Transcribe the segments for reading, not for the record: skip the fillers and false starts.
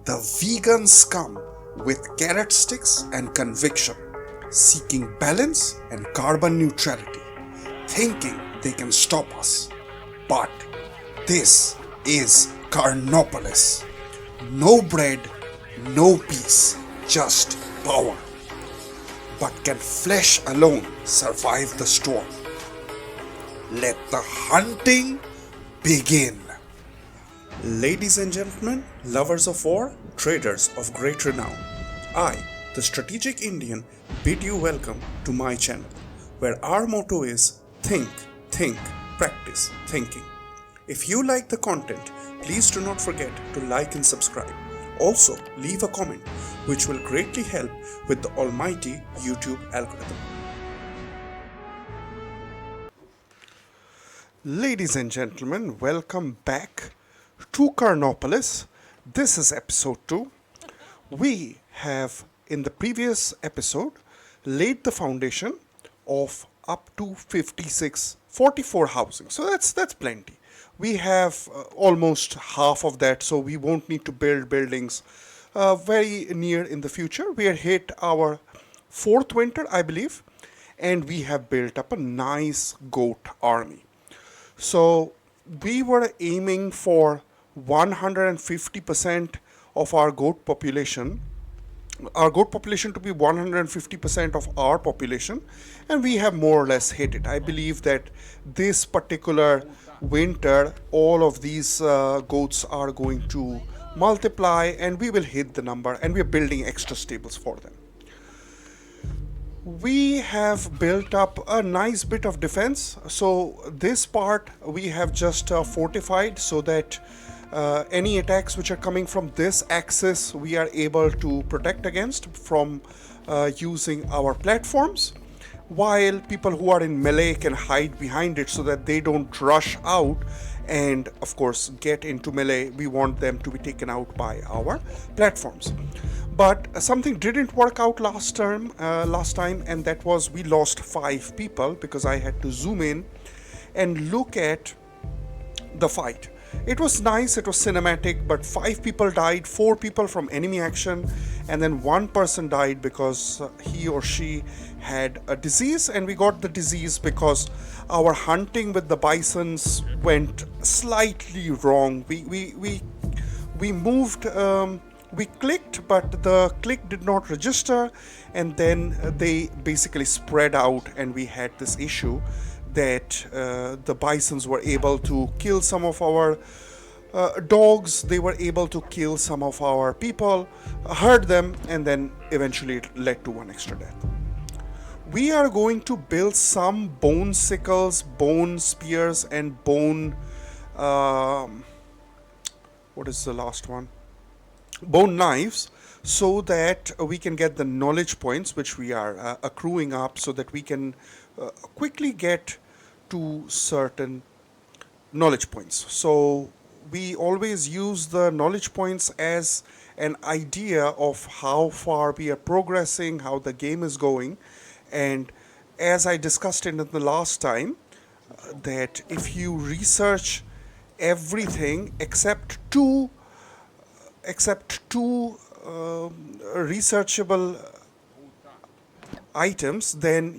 The vegan scum with carrot sticks and conviction, seeking balance and carbon neutrality, thinking they can stop us. But this is Carnopolis. No bread, no peace, just power. But can flesh alone survive the storm? Let the hunting begin. Ladies and gentlemen, lovers of war, traders of great renown, I, the strategic Indian, bid you welcome to my channel, where our motto is think, practice thinking. If you like the content, please do not forget to like and subscribe. Also, leave a comment, which will greatly help with the almighty YouTube algorithm. Ladies and gentlemen, welcome back to Carnopolis. This is episode 2. We have, in the previous episode, laid the foundation of up to 44 housing. So that's plenty. We have almost half of that, so we won't need to build buildings very near in the future. We are hit our 4th winter, I believe, and we have built up a nice goat army. So we were aiming for 150% of our goat population to be 150% of our population, and we have more or less hit it. I believe that this particular winter all of these goats are going to multiply and we will hit the number, and we are building extra stables for them. We have built up a nice bit of defense, so this part we have just fortified so that any attacks which are coming from this axis we are able to protect against from using our platforms, while people who are in melee can hide behind it so that they don't rush out and of course get into melee. We want them to be taken out by our platforms. But something didn't work out last time, and that was we lost 5 people because I had to zoom in and look at the fight. It was nice, it was cinematic, but 5 people died, 4 people from enemy action, and then 1 person died because he or she had a disease, and we got the disease because our hunting with the bisons went slightly wrong. We moved, we clicked, but the click did not register, and then they basically spread out, and we had this issue that the bisons were able to kill some of our dogs, they were able to kill some of our people, hurt them, and then eventually it led to 1 extra death. We are going to build some bone sickles, bone spears, and bone what is the last one? Bone knives, so that we can get the knowledge points which we are accruing up, so that we can quickly get to certain knowledge points. So we always use the knowledge points as an idea of how far we are progressing, how the game is going. And as I discussed in the last time, that if you research everything except two researchable items, then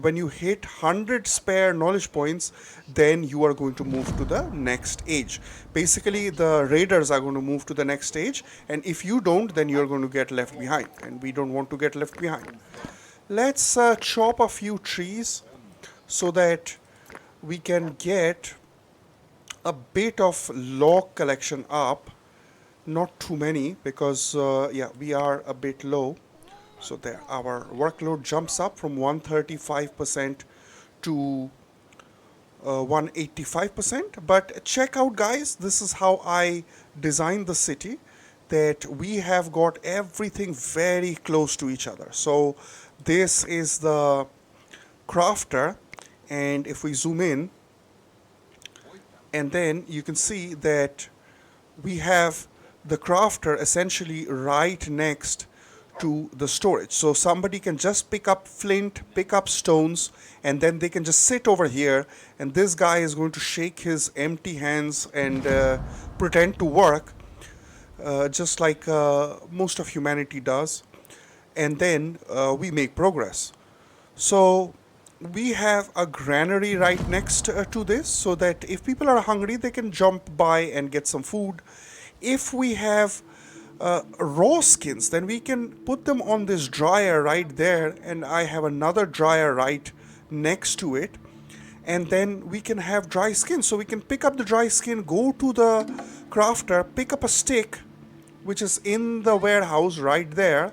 when you hit 100 spare knowledge points, then you are going to move to the next age. Basically the raiders are going to move to the next stage, and if you don't, then you're going to get left behind, and we don't want to get left behind. Let's chop a few trees so that we can get a bit of log collection up. Not too many, because we are a bit low. So there, our workload jumps up from 135% to 185%. But check out, guys, this is how I designed the city, that we have got everything very close to each other. So this is the crafter, and if we zoom in, and then you can see that we have the crafter essentially right next to the storage. So somebody can just pick up flint, pick up stones, and then they can just sit over here, and this guy is going to shake his empty hands and pretend to work. just like most of humanity does, and then we make progress. So we have a granary right next to this, so that if people are hungry, they can jump by and get some food. If we have raw skins, then we can put them on this dryer right there, and I have another dryer right next to it, and then we can have dry skin. So we can pick up the dry skin, go to the crafter, pick up a stick, which is in the warehouse right there,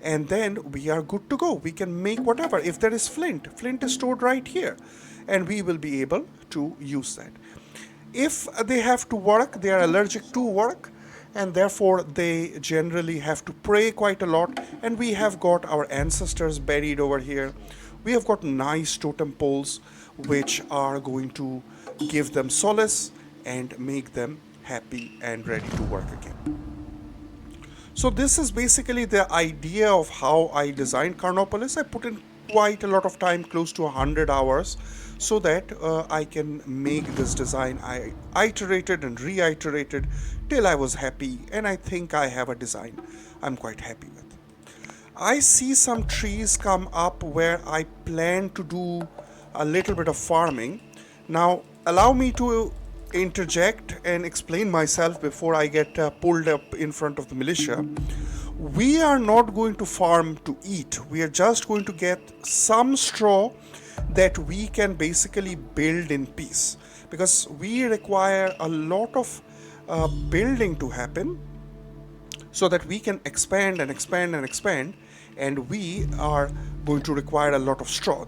and then we are good to go. We can make whatever. If there is flint is stored right here, and we will be able to use that. If they have to work, they are allergic to work, and therefore they generally have to pray quite a lot. And we have got our ancestors buried over here. We have got nice totem poles which are going to give them solace and make them happy and ready to work again. So this is basically the idea of how I designed Carnopolis. I put in quite a lot of time, close to 100 hours, so that I can make this design. I iterated and reiterated till I was happy, and I think I have a design I'm quite happy with. I see some trees come up where I plan to do a little bit of farming. Now, allow me to interject and explain myself before I get pulled up in front of the militia. We are not going to farm to eat. We are just going to get some straw that we can basically build in peace, because we require a lot of building to happen so that we can expand and expand and expand, and we are going to require a lot of straw.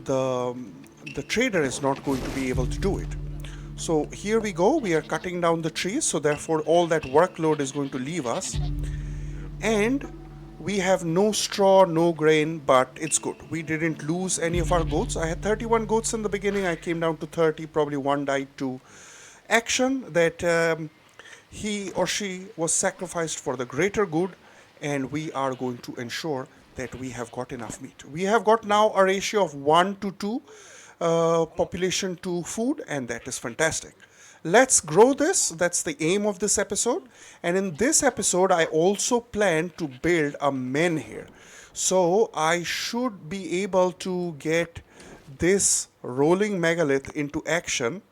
The trader is not going to be able to do it. So here we go, we are cutting down the trees, so therefore all that workload is going to leave us, and we have no straw, no grain, but it's good. We didn't lose any of our goats. I had 31 goats in the beginning, I came down to 30, probably one died to action, that he or she was sacrificed for the greater good, and we are going to ensure that we have got enough meat. We have got now a ratio of 1 to 2 population to food, and that is fantastic. Let's grow this. That's the aim of this episode. And in this episode, I also plan to build a menhir. So I should be able to get this rolling megalith into action.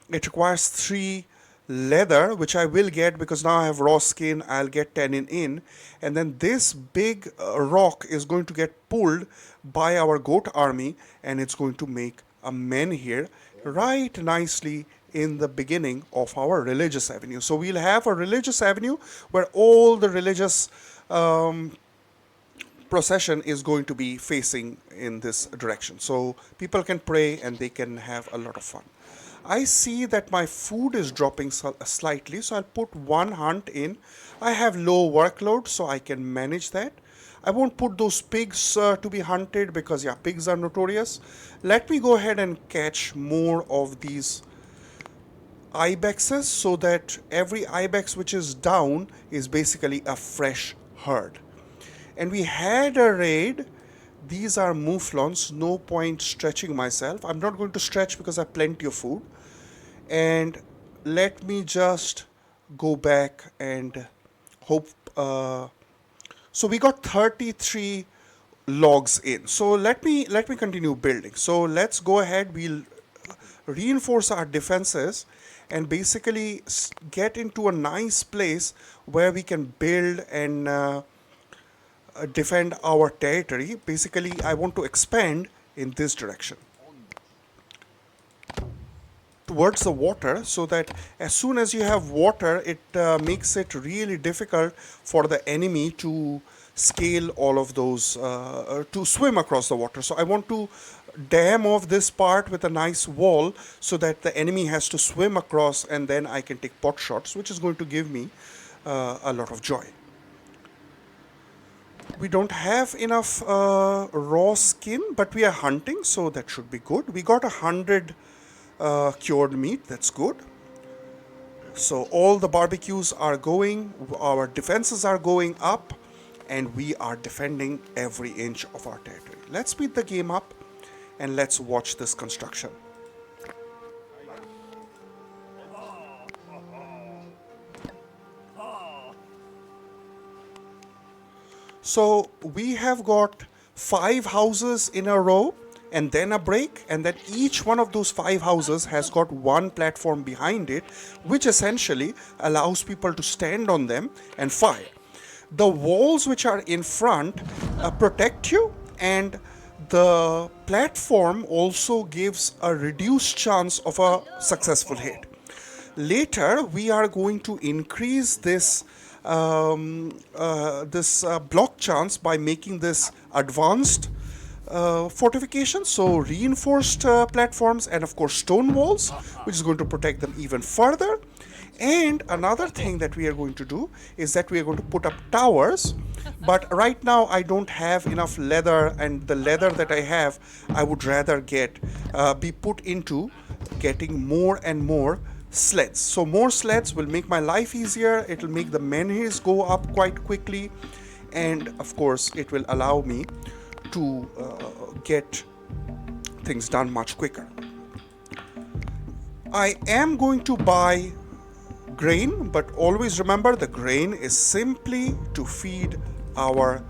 It requires 3 leather, which I will get because now I have raw skin. I'll get 10 in, and then this big rock is going to get pulled by our goat army, and it's going to make a menhir right nicely in the beginning of our religious avenue. So we'll have a religious avenue where all the religious procession is going to be facing in this direction. So people can pray and they can have a lot of fun. I see that my food is dropping slightly, so I'll put 1 hunt in. I have low workload, so I can manage that. I won't put those pigs to be hunted because, yeah, pigs are notorious. Let me go ahead and catch more of these ibexes, so that every ibex which is down is basically a fresh herd. And we had a raid. These are mouflons, no point stretching myself. I'm not going to stretch because I have plenty of food. And let me just go back and hope. So we got 33 logs in. So let me continue building. So let's go ahead. We'll reinforce our defenses and basically get into a nice place where we can build and defend our territory. Basically, I want to expand in this direction towards the water, so that as soon as you have water, it makes it really difficult for the enemy to scale all of those, to swim across the water. So I want to dam off this part with a nice wall so that the enemy has to swim across, and then I can take pot shots, which is going to give me a lot of joy. We don't have enough raw skin, but we are hunting, so that should be good. We got 100 cured meat, that's good. So all the barbecues are going, our defenses are going up, and we are defending every inch of our territory. Let's speed the game up and let's watch this construction. So we have got 5 houses in a row and then a break, and then each one of those 5 houses has got one platform behind it, which essentially allows people to stand on them and fire. The walls which are in front protect you, and the platform also gives a reduced chance of a successful hit. Later, we are going to increase this block chance by making this advanced fortification, so reinforced platforms and of course stone walls, which is going to protect them even further. And another thing that we are going to do is that we are going to put up towers, but right now I don't have enough leather, and the leather that I have I would rather get be put into getting more and more sleds. So more sleds will make my life easier, it will make the menhirs go up quite quickly, and of course it will allow me to get things done much quicker. I am going to buy grain, but always remember the grain is simply to feed our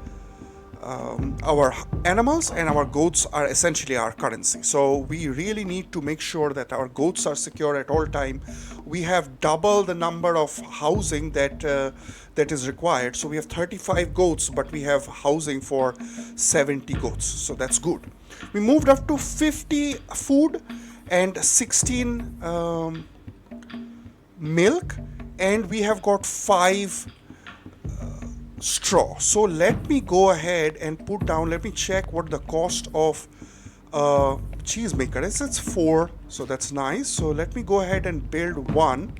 animals, and our goats are essentially our currency. So we really need to make sure that our goats are secure at all time. We have double the number of housing that is required. So we have 35 goats, but we have housing for 70 goats. So that's good. We moved up to 50 food and 16 milk, and we have got 5 straw. So let me go ahead and put down, let me check what the cost of cheese maker is. It's 4, so that's nice. So let me go ahead and build one,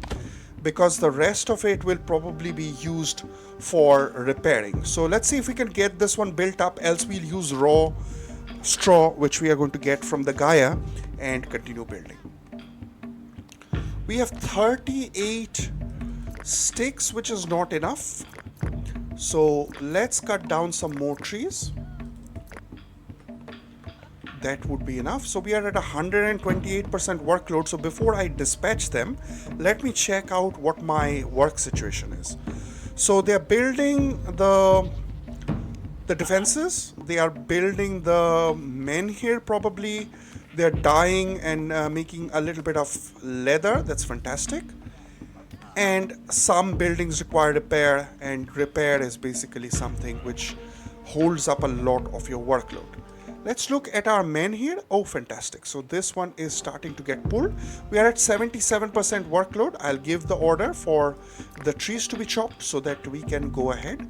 because the rest of it will probably be used for repairing. So let's see if we can get this one built up, else we'll use raw straw which we are going to get from the Gaia and continue building. We have 38 sticks, which is not enough. So let's cut down some more trees. That would be enough. So we are at 128% workload. So before I dispatch them, let me check out what my work situation is. So they are building the defenses. They are building the menhir probably. They are dyeing and making a little bit of leather. That's fantastic. And some buildings require repair, and repair is basically something which holds up a lot of your workload. Let's look at our menhir. Oh, fantastic. So this one is starting to get pulled. We are at 77% workload. I'll give the order for the trees to be chopped so that we can go ahead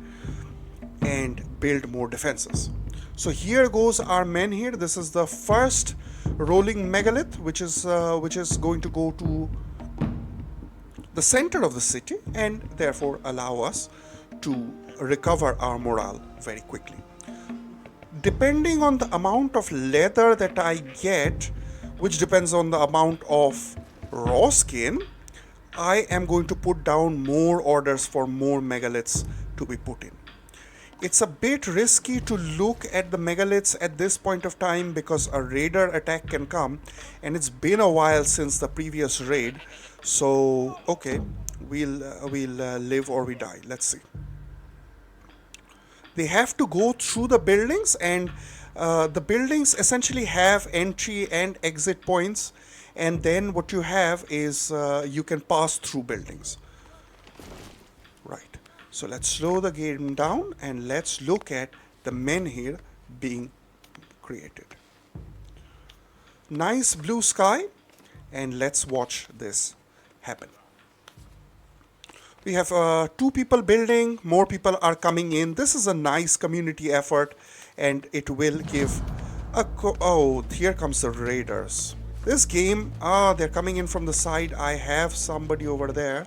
and build more defenses. So here goes our menhir. This is the first rolling megalith, which is going to go to the center of the city, and therefore allow us to recover our morale very quickly. Depending on the amount of leather that I get, which depends on the amount of raw skin, I am going to put down more orders for more megaliths to be put in. It's a bit risky to look at the megaliths at this point of time because a raider attack can come, and it's been a while since the previous raid. So okay, we'll live or we die. Let's see. They have to go through the buildings, and the buildings essentially have entry and exit points, and then what you have is you can pass through buildings. Right. So let's slow the game down and let's look at the menhir being created. Nice blue sky, and let's watch this happen. We have 2 people building, more people are coming in. This is a nice community effort, and it will give a oh, here comes the raiders. This game, they're coming in from the side. I have somebody over there.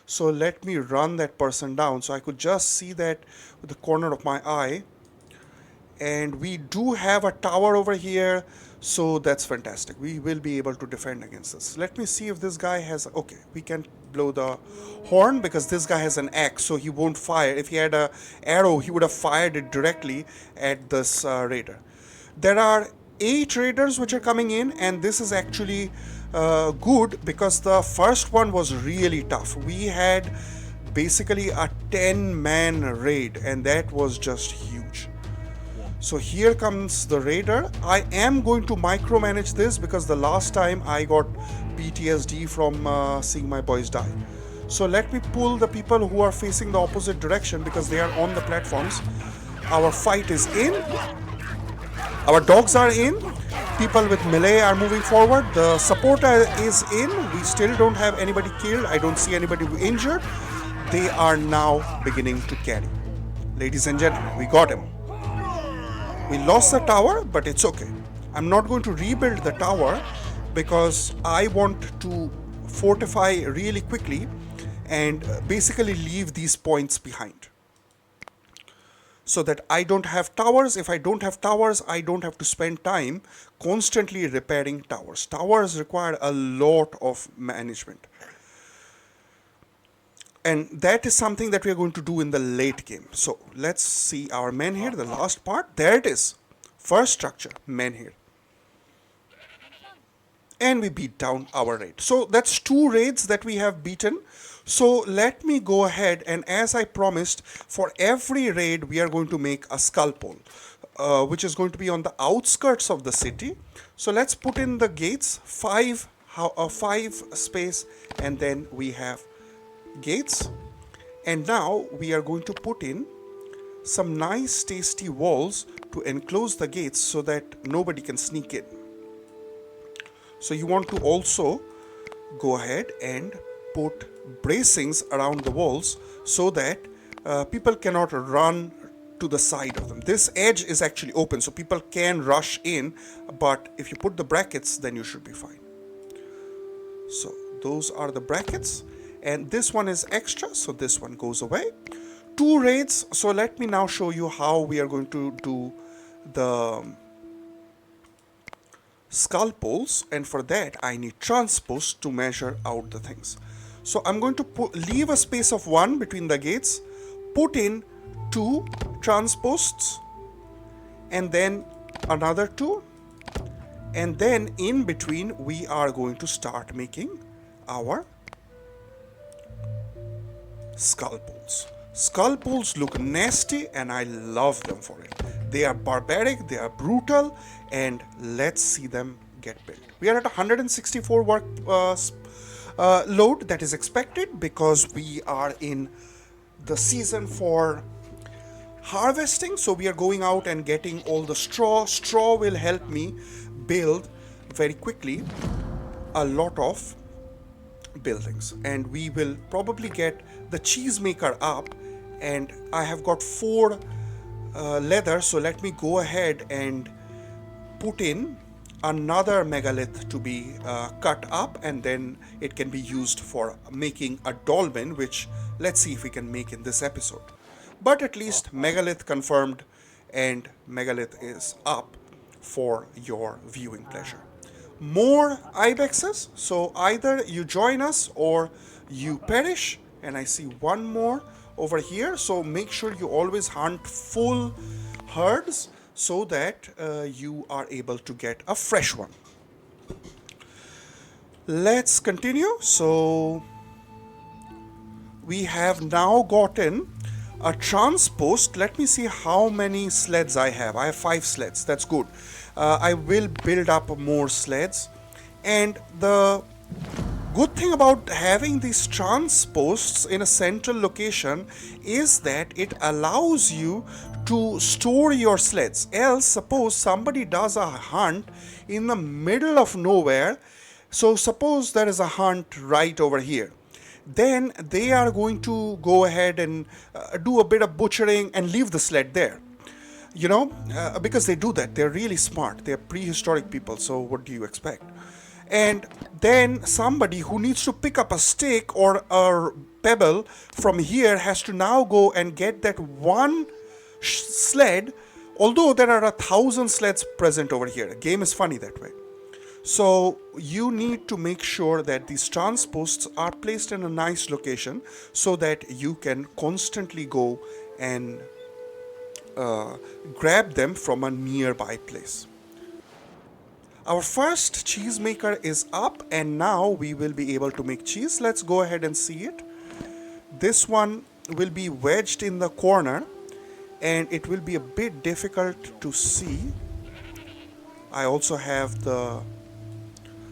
So let me run that person down. So I could just see that with the corner of my eye. And we do have a tower over here. So that's fantastic. We will be able to defend against this. Let me see if this guy has... Okay, we can blow the horn because this guy has an axe, so he won't fire. If he had an arrow, he would have fired it directly at this raider. There are 8 raiders which are coming in, and this is actually good because the first one was really tough. We had basically a 10-man raid, and that was just huge. So here comes the raider. I am going to micromanage this because the last time I got PTSD from seeing my boys die. So let me pull the people who are facing the opposite direction because they are on the platforms. Our fight is in. Our dogs are in. People with melee are moving forward. The supporter is in. We still don't have anybody killed. I don't see anybody injured. They are now beginning to carry. Ladies and gentlemen, we got him. We lost the tower, but it's okay. I'm not going to rebuild the tower because I want to fortify really quickly and basically leave these points behind, so that I don't have towers. If I don't have towers, I don't have to spend time constantly repairing towers. Towers require a lot of management. And that is something that we are going to do in the late game. So let's see our menhir, the last part. There it is. First structure, menhir. And we beat down our raid. So that's 2 raids that we have beaten. So let me go ahead, and as I promised, for every raid we are going to make a skull pole, which is going to be on the outskirts of the city. So let's put in the gates, 5 space, and then we have gates. And now we are going to put in some nice tasty walls to enclose the gates so that nobody can sneak in. So you want to also go ahead and put bracings around the walls so that people cannot run to the side of them. This edge is actually open, so people can rush in, but if you put the brackets, then you should be fine. So those are the brackets, and this one is extra, so this one goes away. 2 raids, so let me now show you how we are going to do the skull poles, and for that I need transpose to measure out the things. So I'm going to leave a space of 1 between the gates, put in 2 transposts, and then another 2, and then in between we are going to start making our skull poles. Skull poles look nasty and I love them for it. They are barbaric, they are brutal, and let's see them get built. We are at 164 work load that is expected because we are in the season for harvesting. So we are going out and getting all the straw. Straw will help me build very quickly a lot of buildings, and we will probably get the cheese maker up, and I have got 4 leather, so let me go ahead and put in another megalith to be cut up, and then it can be used for making a dolmen, which let's see if we can make in this episode. But at least megalith confirmed, and megalith is up for your viewing pleasure. More ibexes, so either you join us or you perish. And I see one more over here, so make sure you always hunt full herds so that you are able to get a fresh one. Let's continue. So we have now gotten a transpost. Let me see how many sleds I have. I have 5 sleds. That's good. I will build up more sleds, and the good thing about having these transposts in a central location is that it allows you to store your sleds. Else, suppose somebody does a hunt in the middle of nowhere. So suppose there is a hunt right over here. Then they are going to go ahead and do a bit of butchering and leave the sled there. You know, because they do that. They're really smart. They're prehistoric people, so what do you expect? And then somebody who needs to pick up a stick or a pebble from here has to now go and get that one sled, although there are 1,000 sleds present over here. The game is funny that way. So you need to make sure that these transposts are placed in a nice location so that you can constantly go and grab them from a nearby place. Our first cheese maker is up, and now we will be able to make cheese. Let's go ahead and see it. This one will be wedged in the corner, and it will be a bit difficult to see. I also have the...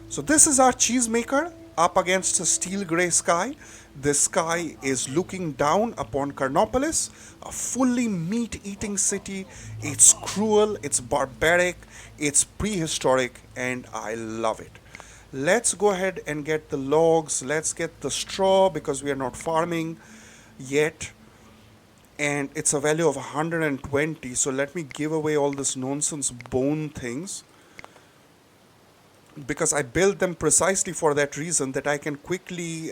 So this is our cheese maker up against a steel grey sky. This sky is looking down upon Carnopolis, a fully meat-eating city. It's cruel, it's barbaric, it's prehistoric, and I love it. Let's go ahead and get the logs. Let's get the straw because we are not farming yet. And it's a value of 120. So let me give away all this nonsense bone things, because I built them precisely for that reason, that I can quickly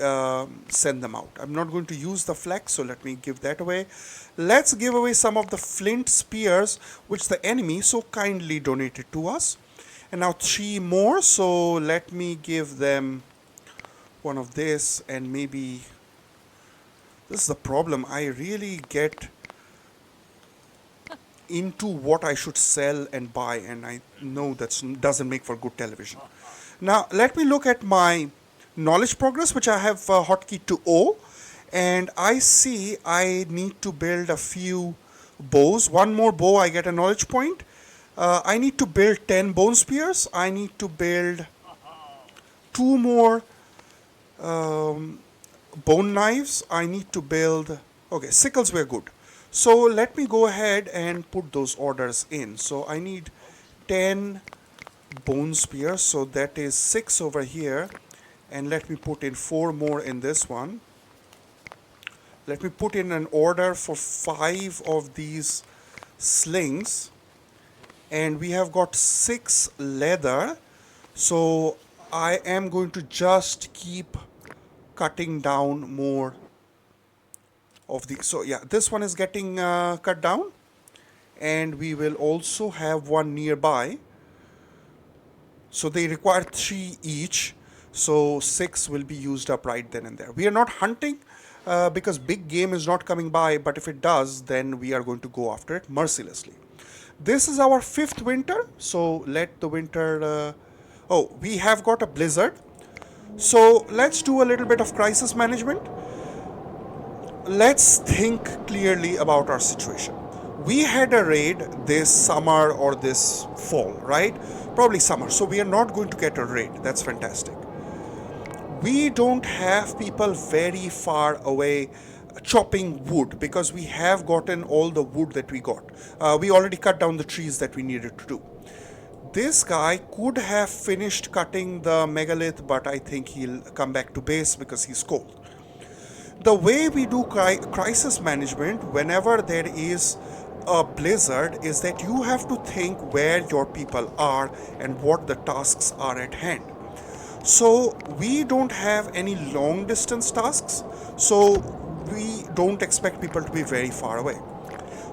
send them out. I'm not going to use the flex, so let me give that away. Let's give away some of the flint spears, which the enemy so kindly donated to us. And now 3 more, so let me give them one of this, and maybe... This is the problem. I really get into what I should sell and buy, and I know that doesn't make for good television. Now let me look at my knowledge progress, which I have hotkey to O, and I see I need to build a few bows. One more bow, I get a knowledge point. I need to build 10 bone spears. I need to build 2 more bone knives. I need to build... Okay, sickles were good. So let me go ahead and put those orders in. So I need 10 bone spears, so that is 6 over here, and let me put in 4 more in this one. Let me put in an order for 5 of these slings, and we have got 6 leather, so I am going to just keep cutting down more of these. So yeah, this one is getting cut down, and we will also have one nearby. So they require 3 each, so 6 will be used up right then and there. We are not hunting because big game is not coming by, but if it does, then we are going to go after it mercilessly. This is our 5th winter, so let the winter... Oh, we have got a blizzard. So let's do a little bit of crisis management. Let's think clearly about our situation. We had a raid this summer or this fall, right? Probably summer, so we are not going to get a raid. That's fantastic. We don't have people very far away chopping wood, because we have gotten all the wood that we got. We already cut down the trees that we needed to do. This guy could have finished cutting the megalith, but I think he'll come back to base because he's cold. The way we do crisis management whenever there is a blizzard is that you have to think where your people are and what the tasks are at hand. So we don't have any long distance tasks, so we don't expect people to be very far away.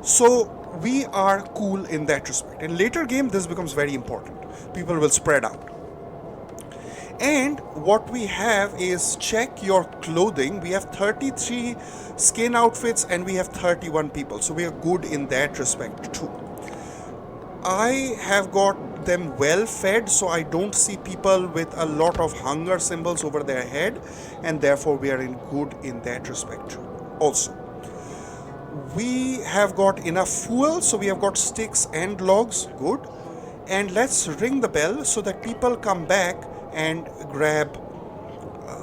So we are cool in that respect. In later game, this becomes very important. People will spread out. And what we have is check your clothing. We have 33 skin outfits and we have 31 people. So we are good in that respect too. I have got them well fed, so I don't see people with a lot of hunger symbols over their head, and therefore we are in good in that respect too. Also, we have got enough fuel, so we have got sticks and logs, good. And let's ring the bell so that people come back and grab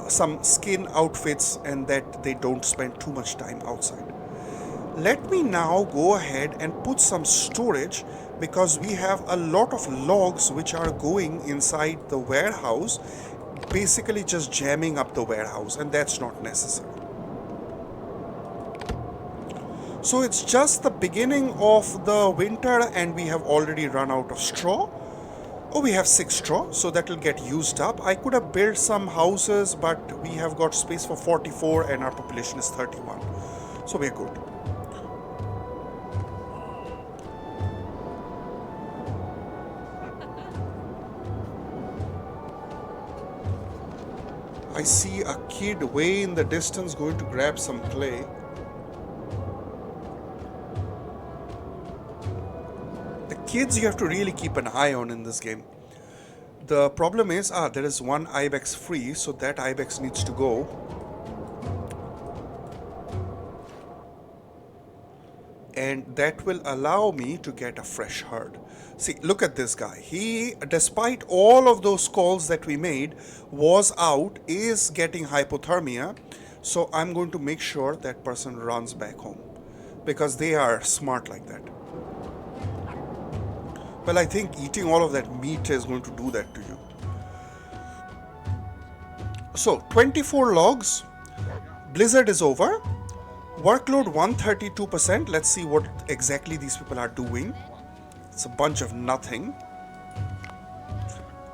some skin outfits and that they don't spend too much time outside. Let me now go ahead and put some storage, because we have a lot of logs which are going inside the warehouse, basically just jamming up the warehouse, and that's not necessary. So it's just the beginning of the winter and we have already run out of straw. Oh, we have 6 straw, so that will get used up. I could have built some houses, but we have got space for 44 and our population is 31. So we're good. I see a kid way in the distance going to grab some clay. The kids you have to really keep an eye on in this game. The problem is, there is one ibex free, so that ibex needs to go. and that will allow me to get a fresh herd. See, look at this guy. He, despite all of those calls that we made, was out, is getting hypothermia. So I'm going to make sure that person runs back home because they are smart like that. Well, I think eating all of that meat is going to do that to you. So 24 logs. Blizzard is over. Workload 132%. Let's see what exactly these people are doing. It's a bunch of nothing.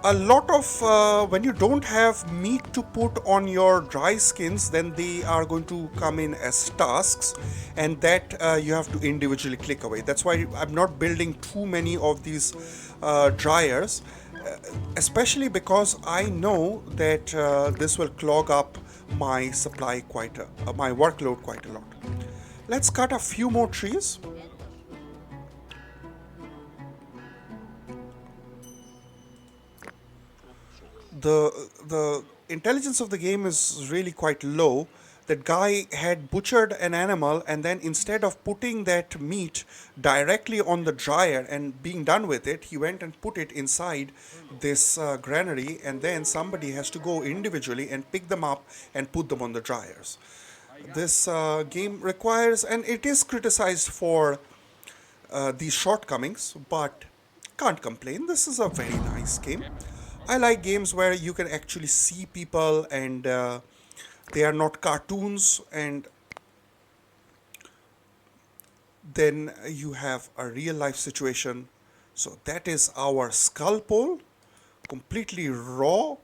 A lot of when you don't have meat to put on your dry skins, then they are going to come in as tasks, and that you have to individually click away. That's why I'm not building too many of these dryers, especially because I know that this will clog up my supply my workload quite a lot. Let's cut a few more trees. The intelligence of the game is really quite low. That guy had butchered an animal, and then instead of putting that meat directly on the dryer and being done with it, he went and put it inside this granary, and then somebody has to go individually and pick them up and put them on the dryers. This game requires, and it is criticized for these shortcomings, but can't complain. This is a very nice game. I like games where you can actually see people and they are not cartoons, and then you have a real life situation. So that is our skull pole, completely raw,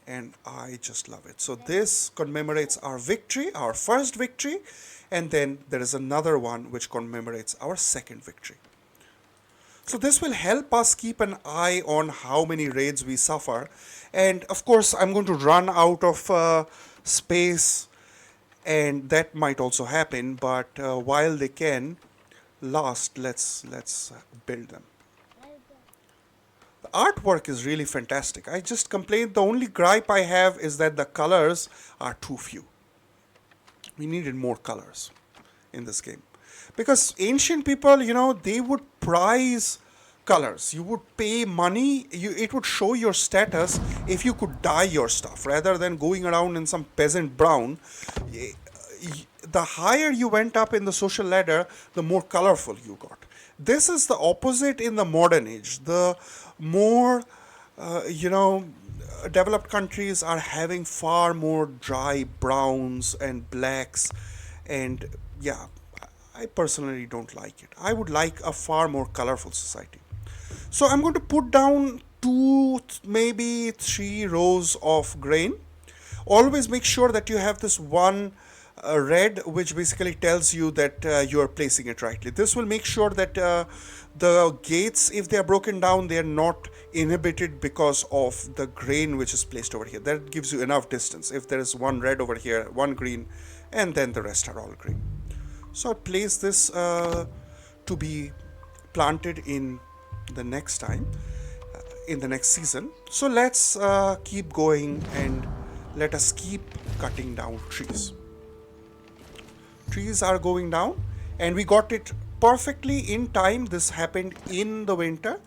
and I just love it. So this commemorates our victory, our first victory, and then there is another one which commemorates our second victory. So this will help us keep an eye on how many raids we suffer. And of course, I'm going to run out of space, and that might also happen. But while they can last, let's build them. The artwork is really fantastic. I just complained. The only gripe I have is that the colors are too few. We needed more colors in this game. Because ancient people, they would prize colors. You would pay money. It would show your status if you could dye your stuff rather than going around in some peasant brown. The higher you went up in the social ladder, the more colorful you got. This is the opposite in the modern age. The more, developed countries are having far more dry browns and blacks, and yeah, I personally don't like it. I would like a far more colorful society. So I'm going to put down 2, maybe 3 rows of grain. Always make sure that you have this one red, which basically tells you that you are placing it rightly. This will make sure that the gates, if they are broken down, they are not inhibited because of the grain which is placed over here. That gives you enough distance. If there is one red over here, one green, and then the rest are all green. So I place this to be planted in the next time, in the next season. So let's keep going and let us keep cutting down trees. Trees are going down, and we got it perfectly in time. This happened in the winter.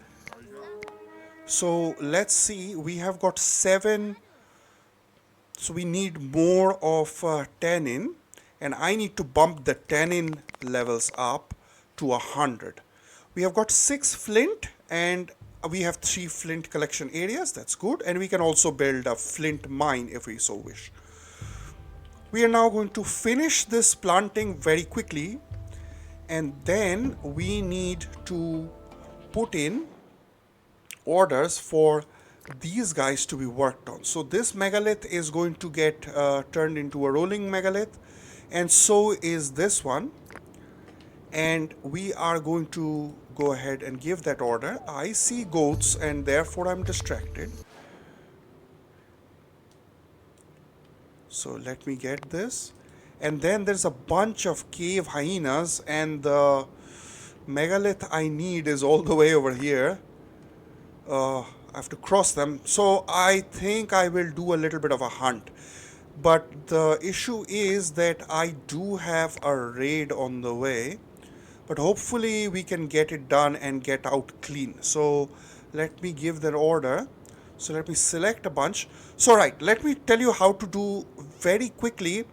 So let's see, we have got 7, so we need more of tannin, and I need to bump the tannin levels up to 100. We have got 6 flint, and we have 3 flint collection areas. That's good, and we can also build a flint mine if we so wish. We are now going to finish this planting very quickly, and then we need to put in orders for these guys to be worked on. So this megalith is going to get turned into a rolling megalith, and so is this one, and we are going to go ahead and give that order. I see goats, and therefore I'm distracted. So let me get this, and then there's a bunch of cave hyenas, and the megalith I need is all the way over here. I have to cross them, so I think I will do a little bit of a hunt. But the issue is that I do have a raid on the way, but hopefully we can get it done and get out clean. So let me give that order. So let me select a bunch. So right, let me tell you how to do very quickly.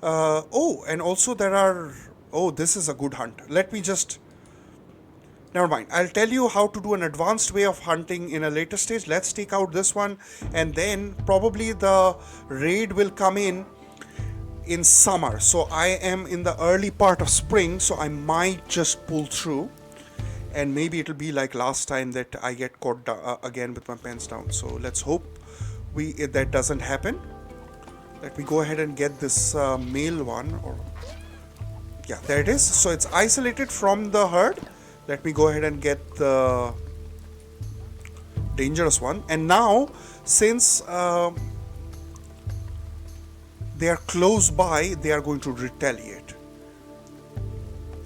Oh, and also there are, oh, this is a good hunt. Let me just, never mind. I'll tell you how to do an advanced way of hunting in a later stage. Let's take out this one, and then probably the raid will come in summer. So I am in the early part of spring, so I might just pull through, and maybe it'll be like last time that I get caught again with my pants down. So let's hope that doesn't happen. Let me go ahead and get this male one, or yeah, there it is. So it's isolated from the herd. Let me go ahead and get the dangerous one. And now, since they are close by, they are going to retaliate.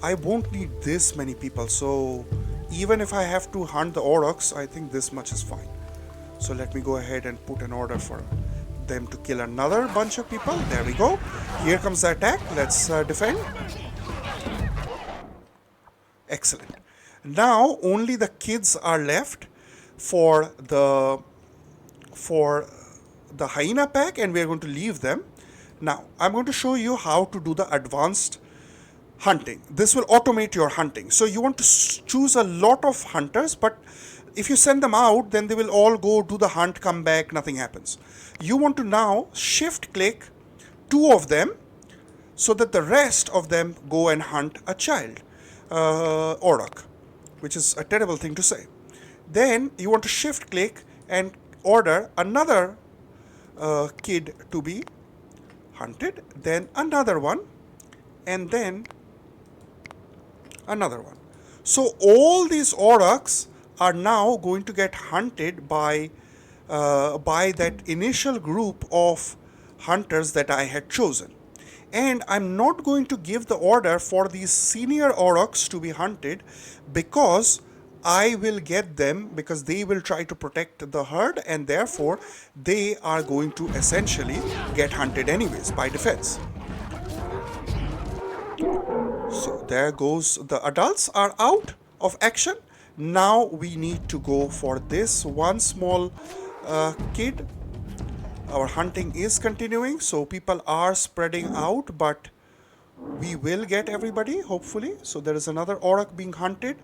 I won't need this many people, so even if I have to hunt the aurochs, I think this much is fine. So let me go ahead and put an order for them to kill another bunch of people. There we go. Here comes the attack. Let's defend. Excellent. Now only the kids are left for the hyena pack, and we are going to leave them. Now I'm going to show you how to do the advanced hunting. This will automate your hunting. So you want to choose a lot of hunters, but if you send them out, then they will all go do the hunt, come back, nothing happens. You want to now shift click two of them so that the rest of them go and hunt a child, auroch, which is a terrible thing to say. Then you want to shift click and order another kid to be hunted, then another one, and then another one. So all these aurochs are now going to get hunted by that initial group of hunters that I had chosen. And I'm not going to give the order for these senior aurochs to be hunted, because I will get them, because they will try to protect the herd, and therefore they are going to essentially get hunted anyways by defense. So there goes, the adults are out of action. Now we need to go for this one small kid. Our hunting is continuing, so people are spreading out, but we will get everybody, hopefully. So there is another auroch being hunted.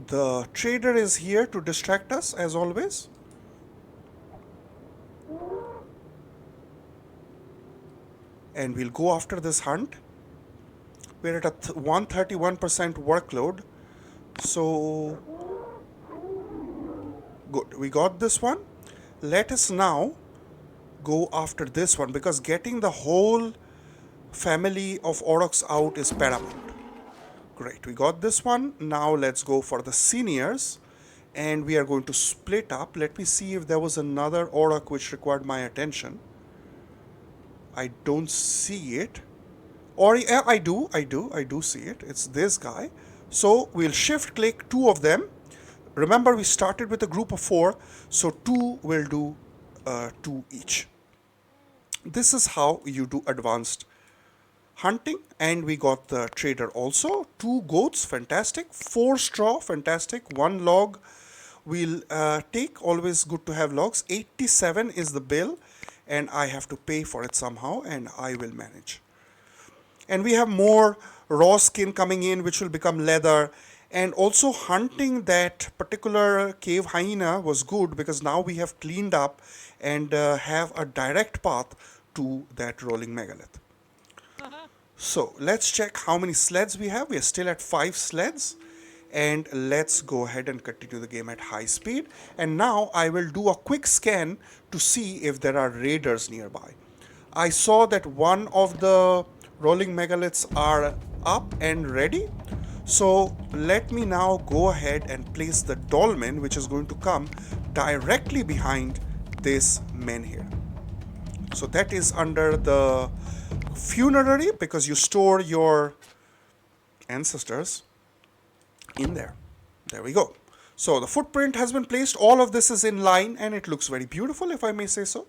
The trader is here to distract us, as always. And we'll go after this hunt. We're at a 131% workload. So good, we got this one. Let us now go after this one, because getting the whole family of aurochs out is paramount. Great, we got this one. Now let's go for the seniors, and we are going to split up. Let me see if there was another auroch which required my attention. I don't see it. Or yeah, I do see it. It's this guy. So we'll shift click two of them. Remember, we started with a group of 4, so 2 will do 2 each. This is how you do advanced hunting. And we got the trader also. 2 goats, fantastic. 4 straw, fantastic. 1 log we'll take, always good to have logs. 87 is the bill, and I have to pay for it somehow, and I will manage. And we have more raw skin coming in, which will become leather. And also hunting that particular cave hyena was good, because now we have cleaned up and have a direct path to that rolling megalith. So let's check how many sleds we have. We are still at 5 sleds. And let's go ahead and continue the game at high speed. And now I will do a quick scan to see if there are raiders nearby. I saw that one of the rolling megaliths are up and ready. So let me now go ahead and place the dolmen, which is going to come directly behind this menhir. So that is under the funerary, because you store your ancestors in there. There we go. So the footprint has been placed. All of this is in line, and it looks very beautiful, if I may say so.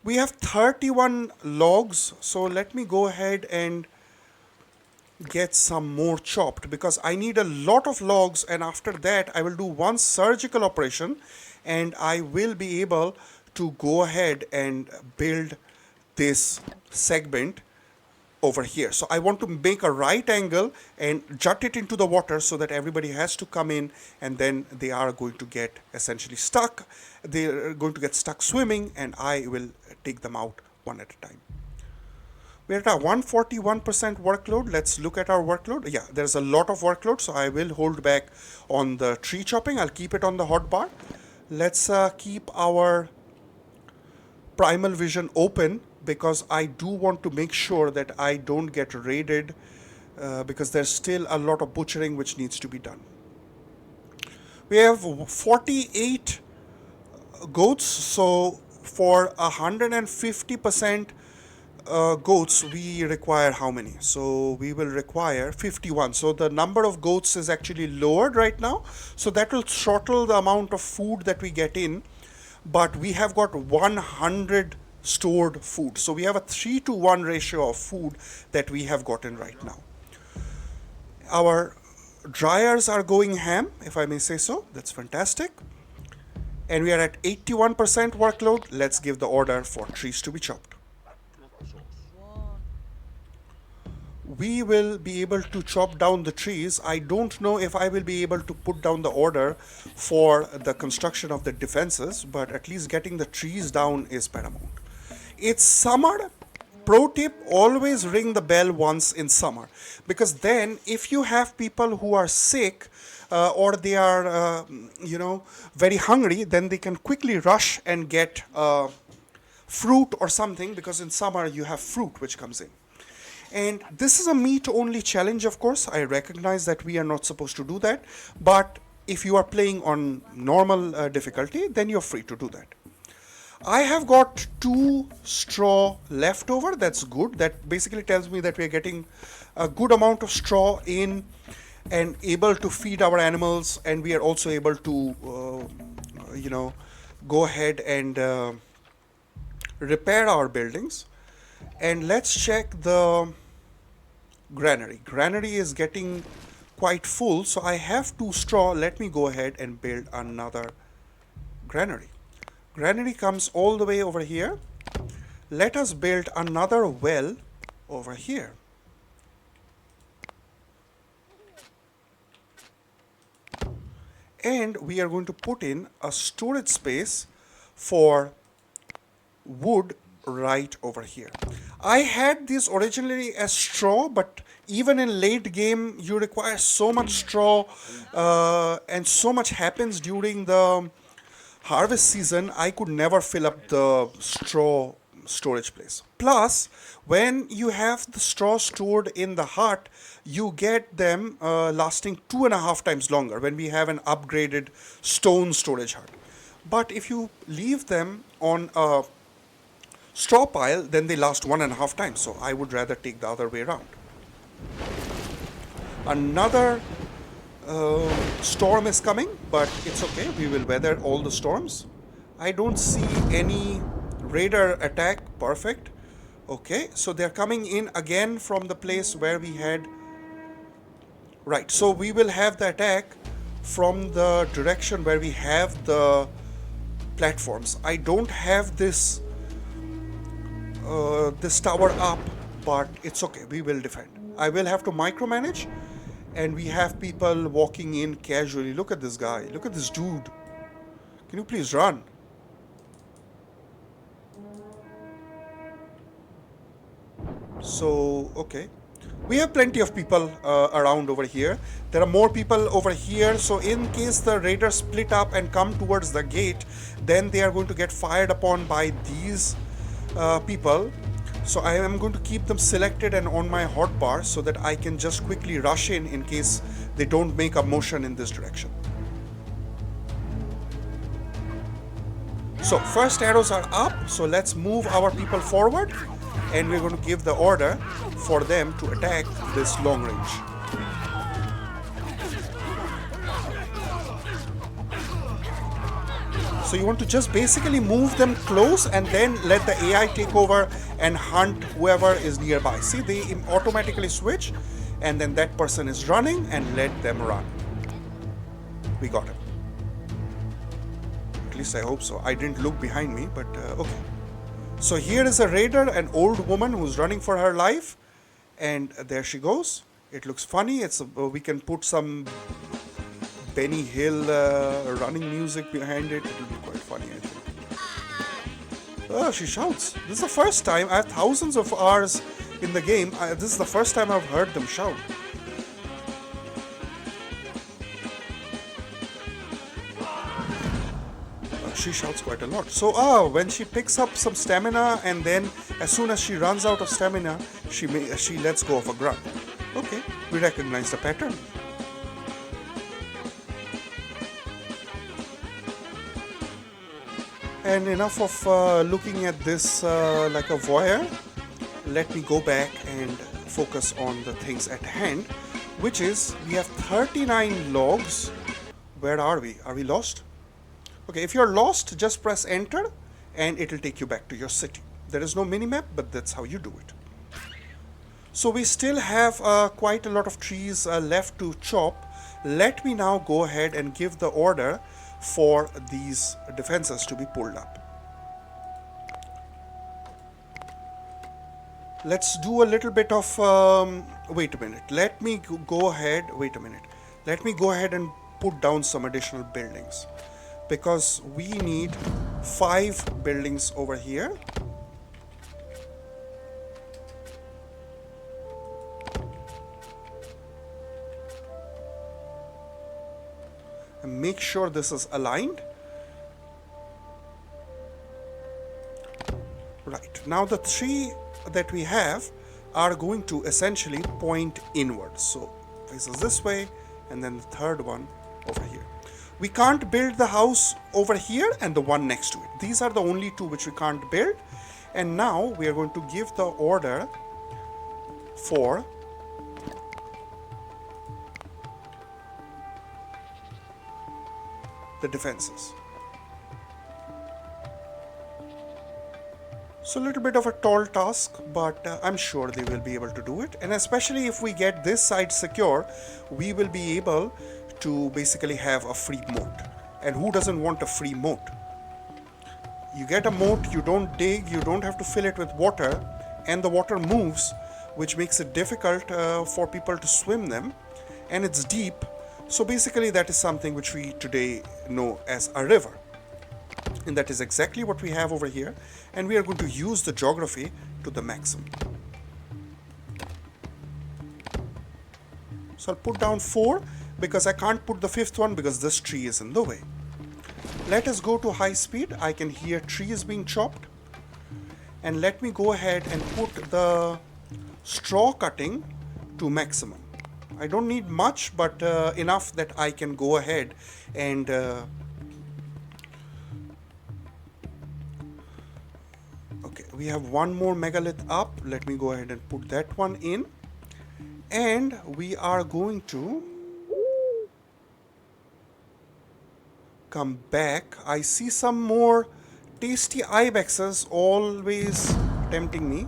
We have 31 logs, so let me go ahead and get some more chopped because I need a lot of logs, and after that I will do one surgical operation and I will be able to go ahead and build this segment over here. So I want to make a right angle and jut it into the water so that everybody has to come in, and then they are going to get essentially stuck. They are going to get stuck swimming and I will take them out one at a time. We're at a 141% workload. Let's look at our workload. Yeah, there's a lot of workload, so I will hold back on the tree chopping. I'll keep it on the hotbar. Let's keep our primal vision open because I do want to make sure that I don't get raided because there's still a lot of butchering which needs to be done. We have 48 goats, so for 150% goats we require how many? So we will require 51. So the number of goats is actually lowered right now, so that will throttle the amount of food that we get in, but we have got 100 stored food, so we have a 3-to-1 ratio of food that we have gotten right now. Our dryers are going ham, if I may say so. That's fantastic. And we are at 81% workload. Let's give the order for trees to be chopped. We will be able to chop down the trees. I don't know if I will be able to put down the order for the construction of the defenses, but at least getting the trees down is paramount. It's summer. Pro tip, always ring the bell once in summer, because then if you have people who are sick or they are very hungry, then they can quickly rush and get fruit or something, because in summer you have fruit which comes in. And this is a meat only challenge, of course. I recognize that we are not supposed to do that, but if you are playing on normal difficulty, then you're free to do that. I have got 2 straw left over. That's good. That basically tells me that we are getting a good amount of straw in and able to feed our animals, and we are also able to go ahead and repair our buildings. And let's check the granary. Granary is getting quite full, so I have 2 straw. Let me go ahead and build another granary. Granary comes all the way over here. Let us build another well over here. And we are going to put in a storage space for wood right over here. I had this originally as straw, but even in late game you require so much straw and so much happens during the harvest season, I could never fill up the straw storage place. Plus, when you have the straw stored in the hut, you get them lasting 2.5 times longer when we have an upgraded stone storage hut. But if you leave them on a straw pile, then they last 1.5 times. So I would rather take the other way around. Another storm is coming, but it's okay. We will weather all the storms. I don't see any raider attack. Perfect. Okay, so they're coming in again from the place where we had. Right, so we will have the attack from the direction where we have the platforms. I don't have this tower up, but it's okay. We will defend. I will have to micromanage. And we have people walking in casually. Look at this guy. Look at this dude. Can you please run? So, okay. We have plenty of people around over here. There are more people over here. So in case the raiders split up and come towards the gate, then they are going to get fired upon by these people. So I am going to keep them selected and on my hotbar so that I can just quickly rush in case they don't make a motion in this direction. So first arrows are up, so let's move our people forward, and we're going to give the order for them to attack this long range. So you want to just basically move them close and then let the AI take over and hunt whoever is nearby. See, they automatically switch, and then that person is running, and let them run. We got him. At least I hope so. I didn't look behind me, but okay. So here is a raider, an old woman who's running for her life, and there she goes. It looks funny. We can put some Benny Hill running music behind it. It will be quite funny, I think. Oh, she shouts. This is the first time. I have thousands of hours in the game. This is the first time I've heard them shout. She shouts quite a lot. So, when she picks up some stamina, and then as soon as she runs out of stamina, she lets go of a grunt. Okay, we recognize the pattern. And enough of looking at this like a voyeur. Let me go back and focus on the things at hand, which is we have 39 logs. Where are we? Are we lost? Okay, if you're lost, just press enter and it'll take you back to your city. There is no minimap, but that's how you do it. So we still have quite a lot of trees left to chop. Let me now go ahead and give the order for these defenses to be pulled up. Let's do a little bit of wait a minute. Let me go ahead and put down some additional buildings, because we need 5 buildings over here. And make sure this is aligned. Right, now the 3 that we have are going to essentially point inwards. So faces this way, and then the third one over here. We can't build the house over here and the one next to it. These are the only 2 which we can't build. And now we are going to give the order for the defenses. So a little bit of a tall task, but I'm sure they will be able to do it. And especially if we get this side secure, we will be able to basically have a free moat. And who doesn't want a free moat? You get a moat, you don't dig, you don't have to fill it with water, and the water moves, which makes it difficult for people to swim them, and it's deep. So basically that is something which we today know as a river. And that is exactly what we have over here, and we are going to use the geography to the maximum. So I'll put down 4, because I can't put the 5th one because this tree is in the way. Let us go to high speed. I can hear trees being chopped. And let me go ahead and put the straw cutting to maximum. I don't need much, but enough that I can go ahead and okay, we have one more megalith up. Let me go ahead and put that one in. And we are going to come back. I see some more tasty ibexes always tempting me.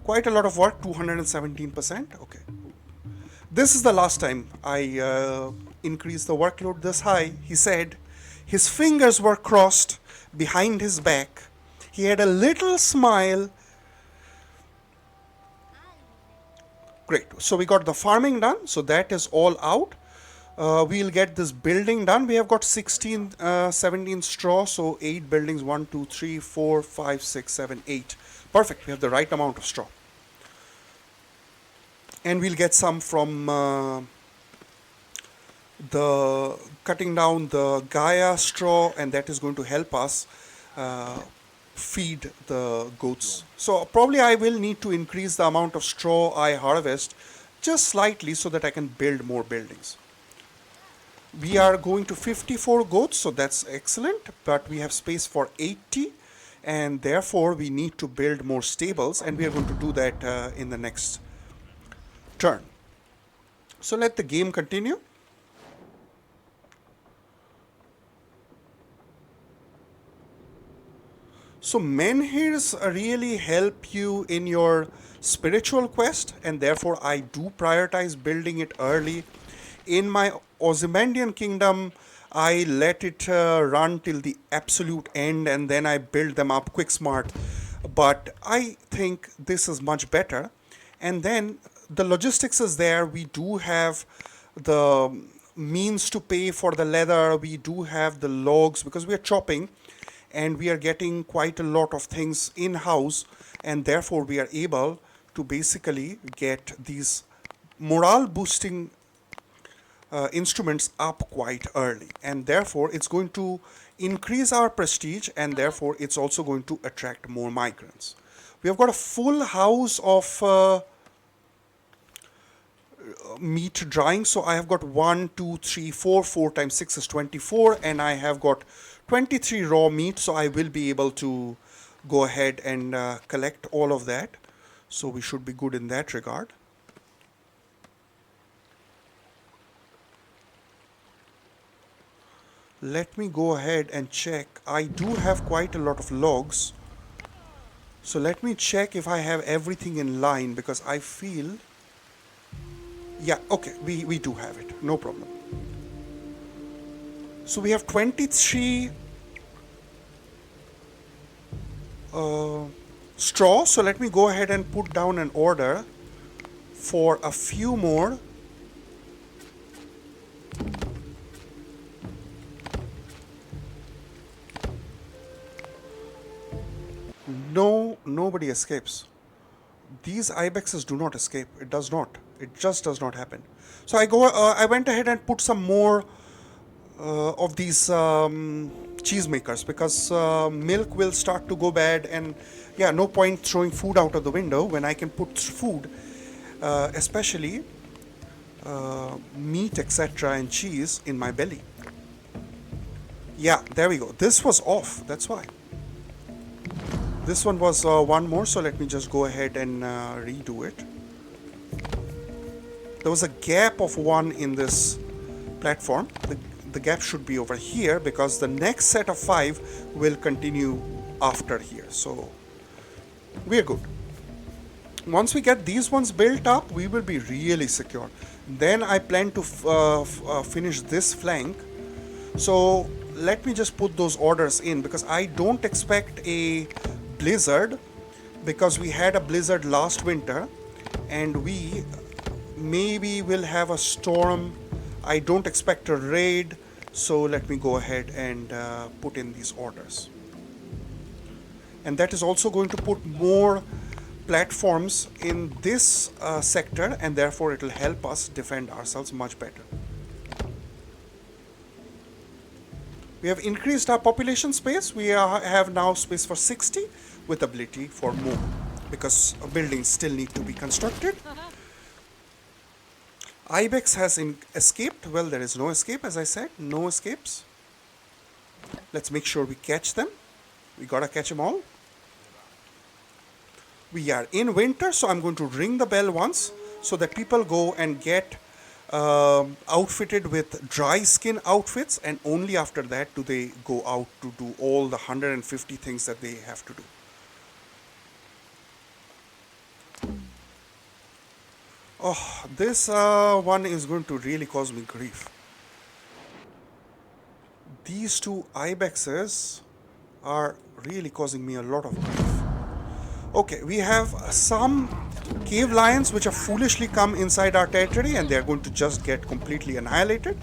Quite a lot of work, 217%. Okay. This is the last time I increased the workload this high. He said his fingers were crossed behind his back. He had a little smile. Great. So we got the farming done. So that is all out. We'll get this building done. We have got 17 straw. So 8 buildings. 1, 2, 3, 4, 5, 6, 7, 8. Perfect. We have the right amount of straw. And we'll get some from the cutting down the Gaia straw, and that is going to help us feed the goats. So probably I will need to increase the amount of straw I harvest just slightly so that I can build more buildings. We are going to 54 goats, so that's excellent, but we have space for 80, and therefore we need to build more stables, and we are going to do that in the next turn. So let the game continue. So menhirs really help you in your spiritual quest, and therefore I do prioritize building it early. In my Ozymandian kingdom, I let it run till the absolute end, and then I build them up quick smart. But I think this is much better. And then the logistics is there. We do have the means to pay for the leather. We do have the logs because we are chopping, and we are getting quite a lot of things in house, and therefore we are able to basically get these morale boosting instruments up quite early, and therefore it's going to increase our prestige, and therefore it's also going to attract more migrants. We have got a full house of meat drying. So I have got 1, 2, 3, 4. 4 times 6 is 24, and I have got 23 raw meat. So I will be able to go ahead and collect all of that. So we should be good in that regard. Let me go ahead and check. I do have quite a lot of logs. So let me check if I have everything in line, because I feel, yeah, okay, we do have it, no problem. So we have 23 straw. So let me go ahead and put down an order for a few more. No, nobody escapes. These ibexes do not escape. It does not. It just does not happen. So I went ahead and put some more of these cheesemakers, because milk will start to go bad, and yeah, no point throwing food out of the window when I can put food, especially meat, etc., and cheese in my belly. Yeah, there we go. This was off. That's why. This one was one more, so let me just go ahead and redo it. There was a gap of 1 in this platform. The gap should be over here, because the next set of 5 will continue after here. So we are good. Once we get these ones built up, we will be really secure. Then I plan to finish this flank. So let me just put those orders in, because I don't expect a blizzard, because we had a blizzard last winter, and we maybe will have a storm. I don't expect a raid, so let me go ahead and put in these orders. And that is also going to put more platforms in this sector, and therefore it will help us defend ourselves much better. We have increased our population space. We have now space for 60 with ability for more, because buildings still need to be constructed. Ibex has escaped. Well, there is no escape, as I said. No escapes. Let's make sure we catch them. We gotta catch them all. We are in winter, so I'm going to ring the bell once, so that people go and get outfitted with dry skin outfits, and only after that do they go out to do all the 150 things that they have to do. Oh, this one is going to really cause me grief. These 2 ibexes are really causing me a lot of grief. Okay, we have some cave lions which have foolishly come inside our territory, and they are going to just get completely annihilated.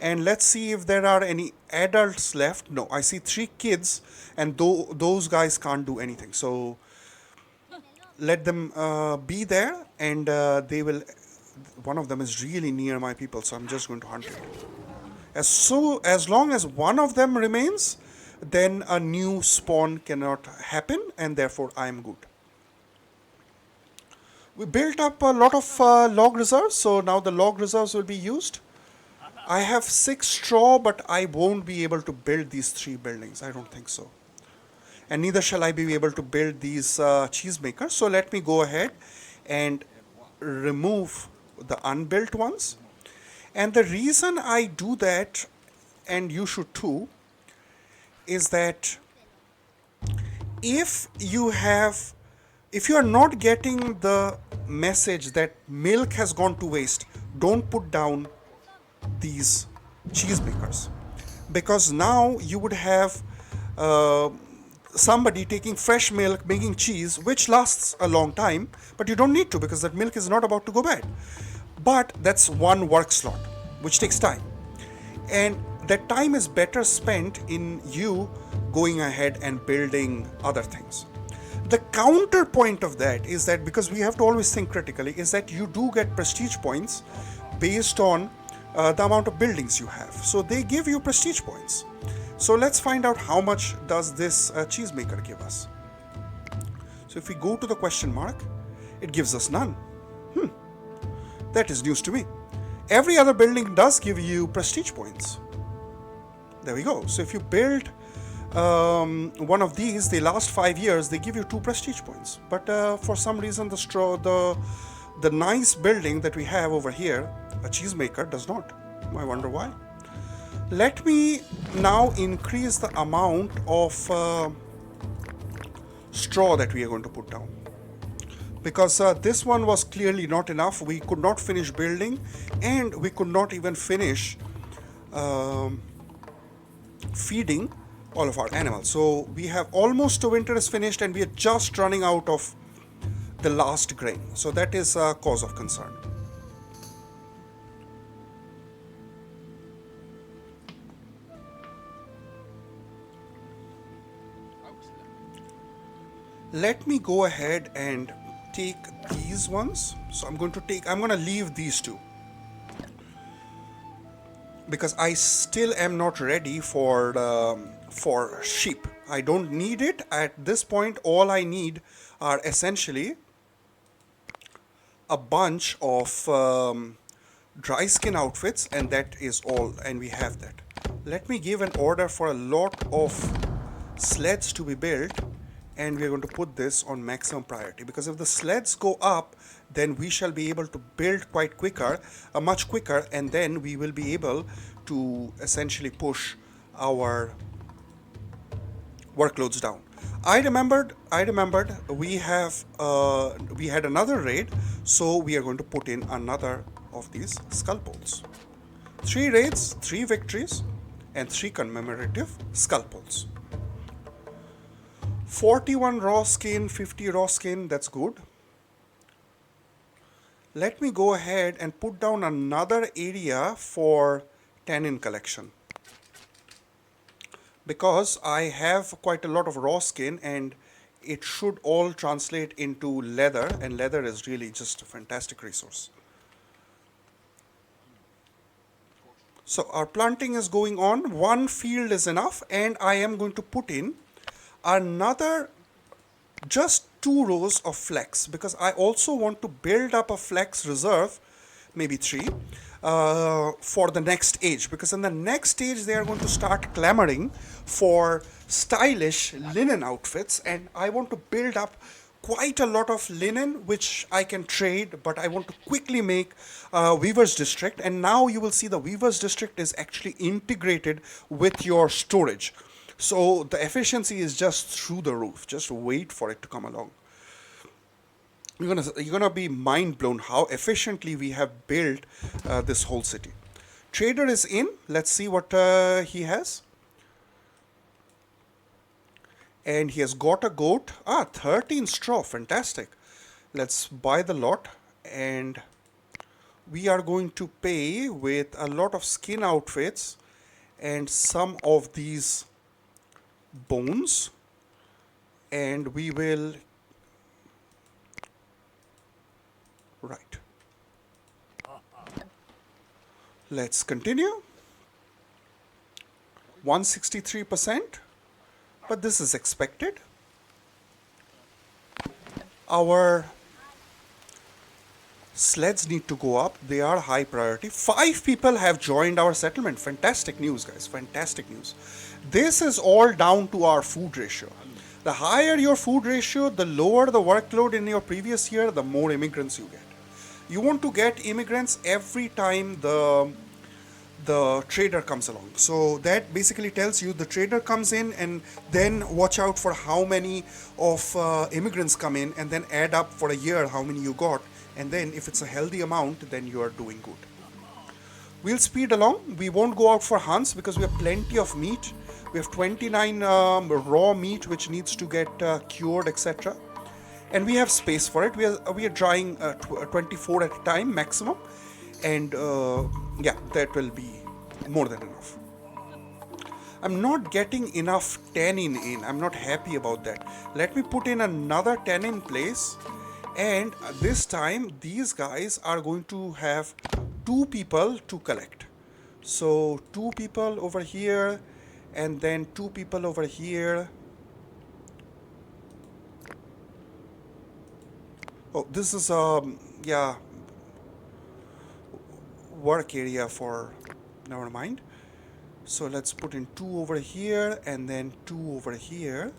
And let's see if there are any adults left. No, I see 3 kids, and those guys can't do anything. So let them be there, and they will. One of them is really near my people, so I'm just going to hunt it. As long as one of them remains, then a new spawn cannot happen, and therefore I am good. We built up a lot of log reserves, so now the log reserves will be used. I have 6 straw, but I won't be able to build these 3 buildings. I don't think so. And neither shall I be able to build these cheesemakers. So let me go ahead and remove the unbuilt ones. And the reason I do that, and you should too, is that if you have, if you are not getting the message that milk has gone to waste, don't put down these cheesemakers, because now you would have uh, somebody taking fresh milk making cheese which lasts a long time, but you don't need to because that milk is not about to go bad. But that's one work slot which takes time, and that time is better spent in you going ahead and building other things. The counterpoint of that is that, because we have to always think critically, is that you do get prestige points based on the amount of buildings you have. So they give you prestige points. So let's find out how much does this cheesemaker give us. So if we go to the question mark, it gives us none. That is news to me. Every other building does give you prestige points. There we go. So if you build one of these, they last 5 years, they give you 2 prestige points. But for some reason, the nice building that we have over here, a cheesemaker, does not. I wonder why. Let me now increase the amount of straw that we are going to put down, because this one was clearly not enough. We could not finish building, and we could not even finish feeding all of our animals. So we have almost the winter is finished, and we are just running out of the last grain. So that is a cause of concern. Let me go ahead and take these ones. So I'm going to leave these two, because I still am not ready for sheep. I don't need it at this point. All I need are essentially a bunch of dry skin outfits, and that is all, and we have that. Let me give an order for a lot of sleds to be built, and we're going to put this on maximum priority, because if the sleds go up, then we shall be able to build much quicker, and then we will be able to essentially push our workloads down. I remembered we had another raid, so we are going to put in another of these skull poles. 3 raids, 3 victories, and 3 commemorative skull poles. 41 raw skin, 50 raw skin, that's good. Let me go ahead and put down another area for tannin collection, because I have quite a lot of raw skin, and it should all translate into leather, and leather is really just a fantastic resource. So our planting is going on. 1 field is enough, and I am going to put in another just 2 rows of flex, because I also want to build up a flex reserve, maybe 3, for the next age, because in the next stage they are going to start clamoring for stylish linen outfits, and I want to build up quite a lot of linen which I can trade, but I want to quickly make Weaver's District, and now you will see the Weaver's District is actually integrated with your storage. So the efficiency is just through the roof. Just wait for it to come along. You're gonna be mind blown how efficiently we have built this whole city. Trader is in. Let's see what he has. And he has got a goat. 13 straw. Fantastic. Let's buy the lot, and we are going to pay with a lot of skin outfits and some of these bones, and we will, right, let's continue. 163%, but this is expected. Our sleds need to go up. They are high priority. 5 people have joined our settlement. Fantastic news, guys. Fantastic news. This is all down to our food ratio. The higher your food ratio, the lower the workload in your previous year, the more immigrants you get. You want to get immigrants every time the trader comes along. So that basically tells you the trader comes in, and then watch out for how many of immigrants come in, and then add up for a year how many you got, and then if it's a healthy amount, then you are doing good. We'll speed along. We won't go out for hunts because we have plenty of meat. We have 29 raw meat which needs to get cured, etc. And we have space for it. We are drying 24 at a time maximum, and yeah, that will be more than enough. I'm not getting enough tannin in. I'm not happy about that. Let me put in another tannin place, and this time these guys are going to have 2 people to collect. So 2 people over here, and then 2 people over here. Oh, this is yeah, work area for, never mind. So let's put in 2 over here and then 2 over here.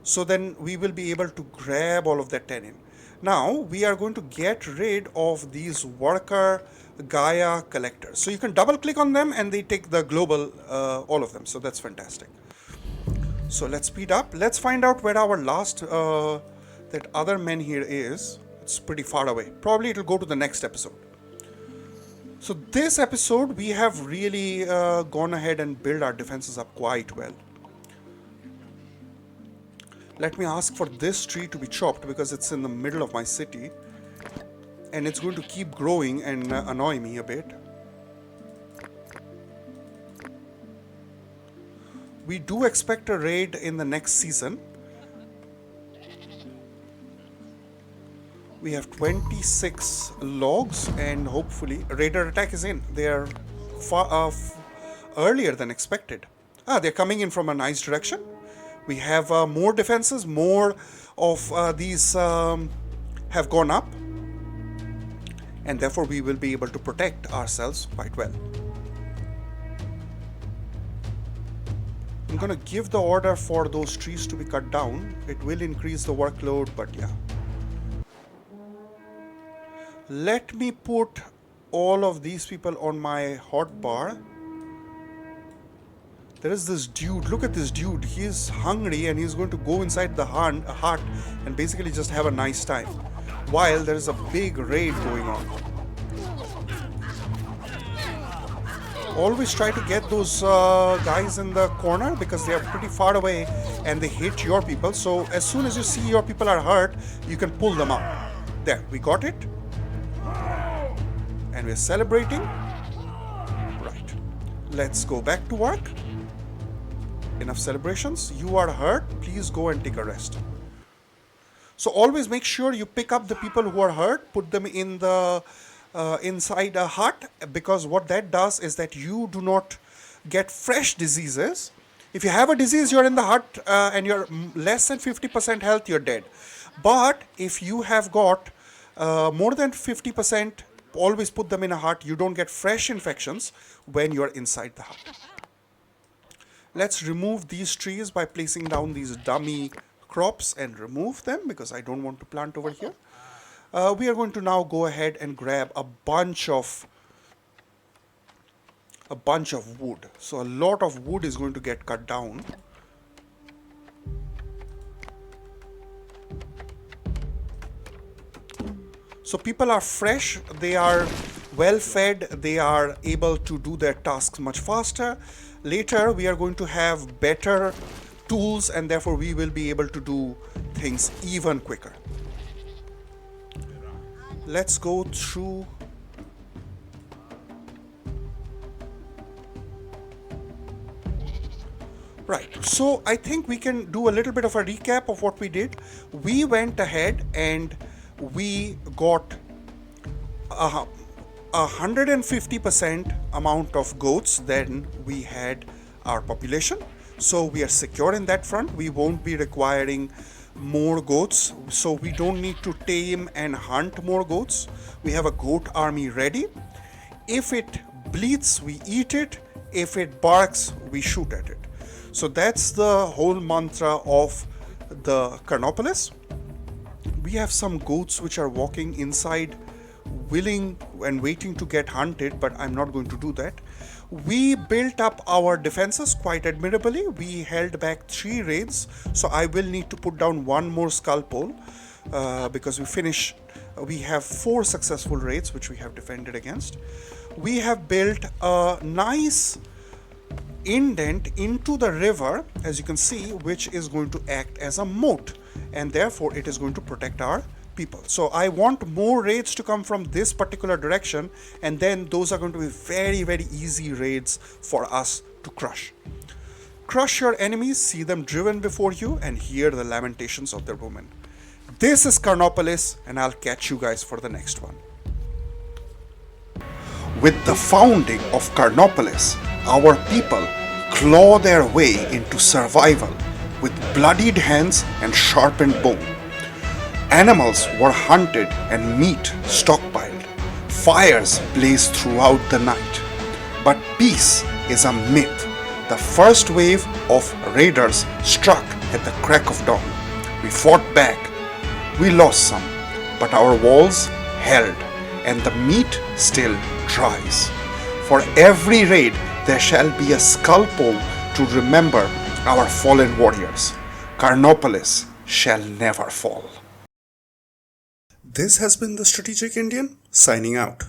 So then we will be able to grab all of that tannin. Now we are going to get rid of these worker Gaia collectors. So you can double click on them and they take the global, all of them. So that's fantastic. So let's speed up. Let's find out where our last, that other menhir is. It's pretty far away. Probably it'll go to the next episode. So this episode we have really gone ahead and built our defenses up quite well. Let me ask for this tree to be chopped because it's in the middle of my city and it's going to keep growing and annoy me a bit. We do expect a raid in the next season. We have 26 logs and hopefully raider attack is in. They are far earlier than expected. They're coming in from a nice direction. We have more defenses, more of these have gone up, and therefore we will be able to protect ourselves quite well. I'm gonna give the order for those trees to be cut down. It will increase the workload, but yeah. Let me put all of these people on my hotbar. There is this dude, look at this dude, he's hungry and he's going to go inside the hut and basically just have a nice time while there is a big raid going on. Always try to get those guys in the corner because they are pretty far away and they hit your people. So as soon as you see your people are hurt, you can pull them up. There, we got it. And we're celebrating. Right, let's go back to work. Enough celebrations. You are hurt, please go and take a rest. So always make sure you pick up the people who are hurt, put them in the inside a hut, because what that does is that you do not get fresh diseases. If you have a disease, you're in the hut and you're less than 50% health, you're dead. But if you have got more than 50%, always put them in a hut. You don't get fresh infections when you're inside the hut. Let's remove these trees by placing down these dummy crops and remove them because I don't want to plant over here. We are going to now go ahead and grab a bunch of wood. So a lot of wood is going to get cut down. So people are fresh, they are well fed, they are able to do their tasks much faster. Later we are going to have better tools and therefore we will be able to do things even quicker. Let's go through. Right, so I think we can do a little bit of a recap of what we did. We went ahead and we got 150% amount of goats than we had our population. So we are secure in that front. We won't be requiring more goats. So we don't need to tame and hunt more goats. We have a goat army ready. If it bleats, we eat it. If it barks, we shoot at it. So that's the whole mantra of the Carnopolis. We have some goats which are walking inside willing and waiting to get hunted, but I'm not going to do that. We built up our defenses quite admirably. We held back 3 raids, so I will need to put down one more skull pole because we have 4 successful raids which we have defended against. We have built a nice indent into the river, as you can see, which is going to act as a moat, and therefore it is going to protect our people. So I want more raids to come from this particular direction, and then those are going to be very, very easy raids for us to crush. Crush your enemies, see them driven before you, and hear the lamentations of their women. This is Carnopolis, and I'll catch you guys for the next one. With the founding of Carnopolis, our people claw their way into survival with bloodied hands and sharpened bone. Animals were hunted and meat stockpiled. Fires blazed throughout the night. But peace is a myth. The first wave of raiders struck at the crack of dawn. We fought back. We lost some, but our walls held, and the meat still dries. For every raid, there shall be a skull pole to remember our fallen warriors. Carnopolis shall never fall. This has been the Strategic Indian, signing out.